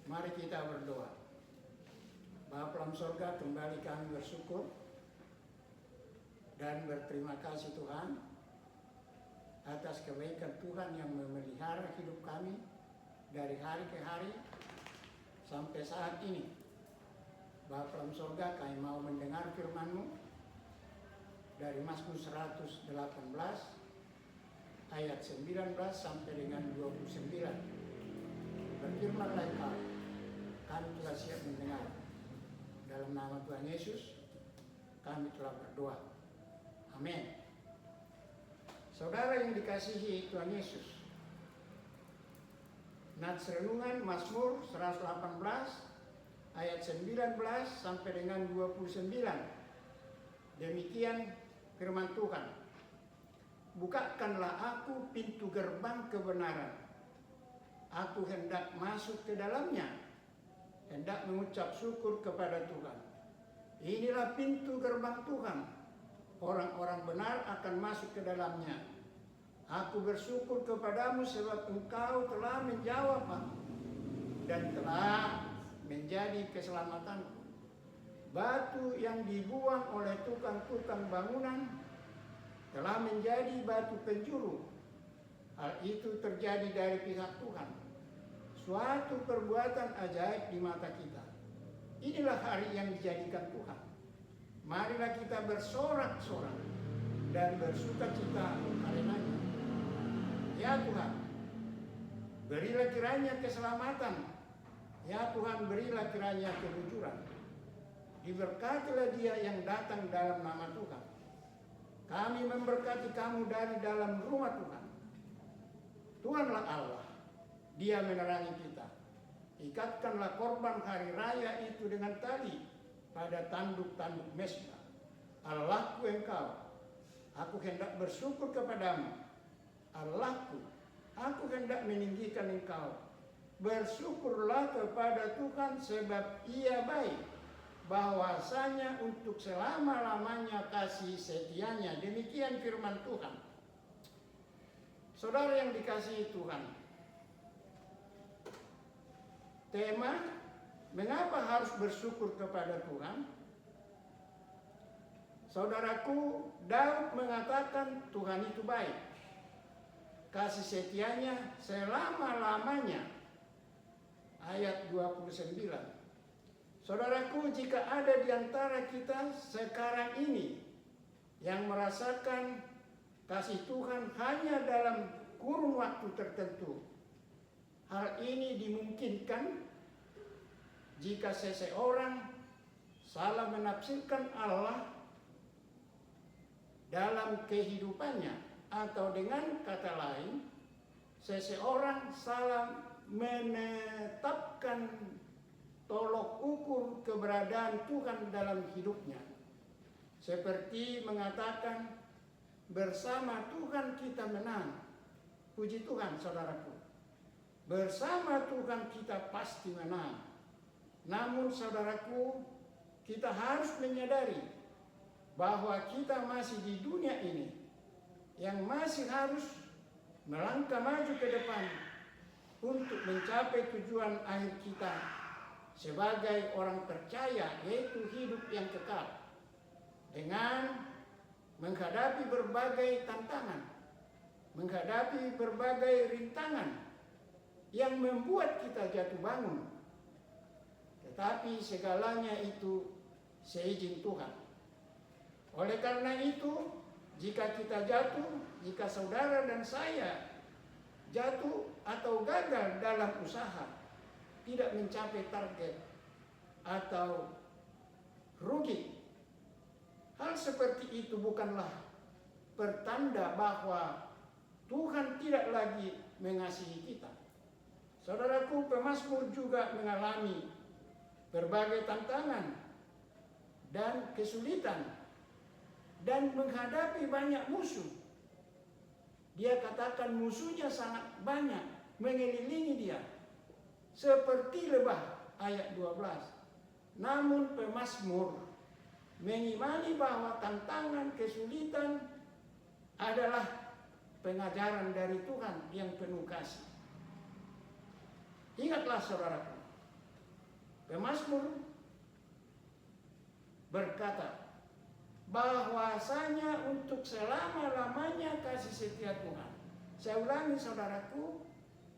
Mari kita berdoa. Bapa dalam sorga, kembali kami bersyukur dan berterima kasih Tuhan atas kebaikan Tuhan yang memelihara hidup kami dari hari ke hari sampai saat ini. Bapa dalam sorga, kami mau mendengar firman-Mu dari Mazmur 118 ayat 19 sampai dengan 29. Berfirmanlah Engkau, kami telah siap mendengar. Dalam nama Tuhan Yesus, kami telah berdoa. Amin. Saudara yang dikasihi Tuhan Yesus, nats renungan Mazmur 118 ayat 19 sampai dengan 29. Demikian firman Tuhan. Bukakanlah aku pintu gerbang kebenaran. Aku hendak masuk ke dalamnya, hendak mengucap syukur kepada Tuhan. Inilah pintu gerbang Tuhan. Orang-orang benar akan masuk ke dalamnya. Aku bersyukur kepadamu sebab Engkau telah menjawab aku dan telah menjadi keselamatanku. Batu yang dibuang oleh tukang-tukang bangunan telah menjadi batu penjuru. Hal itu terjadi dari pihak Tuhan. Suatu perbuatan ajaib di mata kita. Inilah hari yang dijadikan Tuhan. Marilah kita bersorak-sorak dan bersukacita karenanya. Ya Tuhan, berilah kiranya keselamatan. Ya Tuhan, berilah kiranya kejujuran. Diberkatilah dia yang datang dalam nama Tuhan. Kami memberkati kamu dari dalam rumah Tuhan. Tuhanlah Allah, Dia menerangi kita. Ikatkanlah korban hari raya itu dengan tali pada tanduk-tanduk mesbah. Allahku Engkau, aku hendak bersyukur kepadamu. Allahku, aku hendak meninggikan Engkau. Bersyukurlah kepada Tuhan sebab Ia baik. Bahwasanya untuk selama-lamanya kasih setianya. Demikian firman Tuhan. Saudara yang dikasihi Tuhan, tema mengapa harus bersyukur kepada Tuhan? Saudaraku, Daud mengatakan Tuhan itu baik. Kasih setianya selama-lamanya. Ayat 29. Saudaraku, jika ada di antara kita sekarang ini yang merasakan kasih Tuhan hanya dalam kurun waktu tertentu, hal ini dimungkinkan jika seseorang salah menafsirkan Allah dalam kehidupannya, atau dengan kata lain, seseorang salah menetapkan tolok ukur keberadaan Tuhan dalam hidupnya. Seperti mengatakan, bersama Tuhan kita menang. Puji Tuhan saudaraku. Bersama Tuhan kita pasti menang. Namun saudaraku, kita harus menyadari bahwa kita masih di dunia ini yang masih harus melangkah maju ke depan untuk mencapai tujuan akhir kita sebagai orang percaya, yaitu hidup yang kekal. Dengan menghadapi berbagai tantangan, menghadapi berbagai rintangan yang membuat kita jatuh bangun. Tetapi segalanya itu seizin Tuhan. Oleh karena itu, jika kita jatuh, jika saudara dan saya jatuh atau gagal dalam usaha, tidak mencapai target atau rugi, hal seperti itu bukanlah pertanda bahwa Tuhan tidak lagi mengasihi kita. Saudaraku, pemazmur juga mengalami berbagai tantangan dan kesulitan dan menghadapi banyak musuh. Dia katakan musuhnya sangat banyak mengelilingi dia seperti lebah, ayat 12. Namun pemazmur mengimani bahwa tantangan, kesulitan adalah pengajaran dari Tuhan yang penuh kasih. Ingatlah saudaraku, Pemazmur berkata bahwasanya untuk selama-lamanya kasih setia Tuhan. Saya ulangi saudaraku,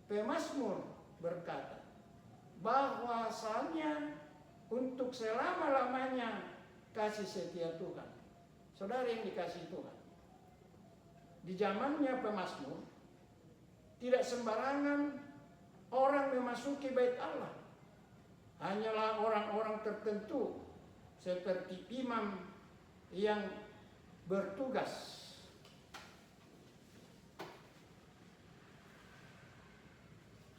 pemazmur berkata bahwasanya untuk selama-lamanya kasih setia Tuhan. Saudara yang dikasihi Tuhan, di zamannya pemazmur tidak sembarangan orang memasuki bait Allah. Hanyalah orang-orang tertentu seperti imam yang bertugas.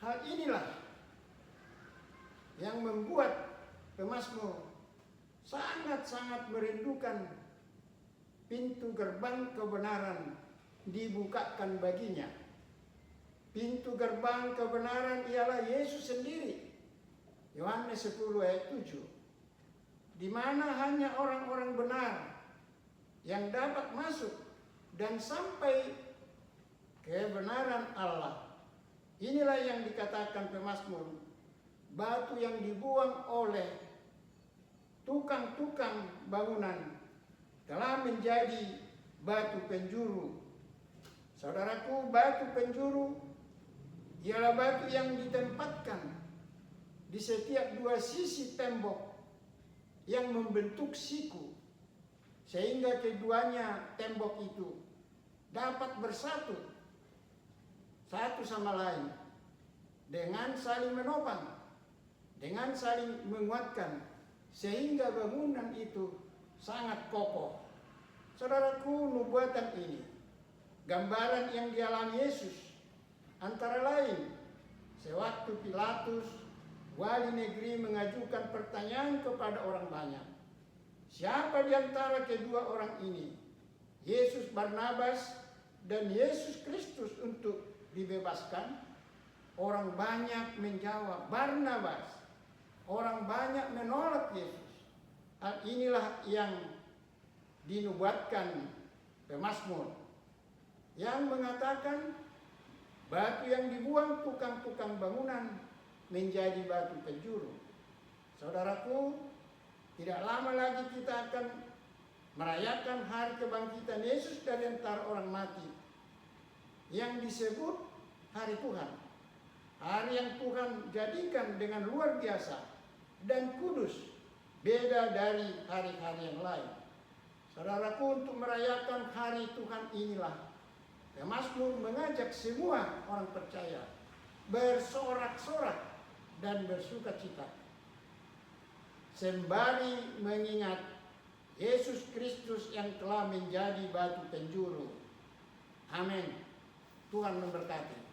Hal inilah yang membuat pemazmur sangat-sangat merindukan pintu gerbang kebenaran dibukakan baginya. Pintu gerbang kebenaran ialah Yesus sendiri. Yohanes 10 ayat 7. Di mana hanya orang-orang benar yang dapat masuk dan sampai kebenaran Allah. Inilah yang dikatakan pemazmur, batu yang dibuang oleh tukang-tukang bangunan telah menjadi batu penjuru. Saudaraku, batu penjuru ialah batu yang ditempatkan di setiap dua sisi tembok yang membentuk siku, sehingga keduanya tembok itu dapat bersatu satu sama lain dengan saling menopang, dengan saling menguatkan, sehingga bangunan itu sangat kokoh. Saudaraku, nubuatan ini gambaran yang dialami Yesus, antara lain sewaktu Pilatus wali negeri mengajukan pertanyaan kepada orang banyak, siapa di antara kedua orang ini, Yesus Barnabas dan Yesus Kristus, untuk dibebaskan? Orang banyak menjawab Barnabas. Orang banyak menolak Yesus. Hal inilah yang dinubuatkan pemazmur, yang mengatakan batu yang dibuang tukang-tukang bangunan menjadi batu penjuru. Saudaraku, tidak lama lagi kita akan merayakan hari kebangkitan Yesus dari antara orang mati, yang disebut hari Tuhan. Hari yang Tuhan jadikan dengan luar biasa dan kudus, beda dari hari-hari yang lain. Saudaraku, untuk merayakan hari Tuhan inilah pemazmur mengajak semua orang percaya bersorak-sorak dan bersuka cita, sembari mengingat Yesus Kristus yang telah menjadi batu penjuru. Amin. Tuhan memberkati.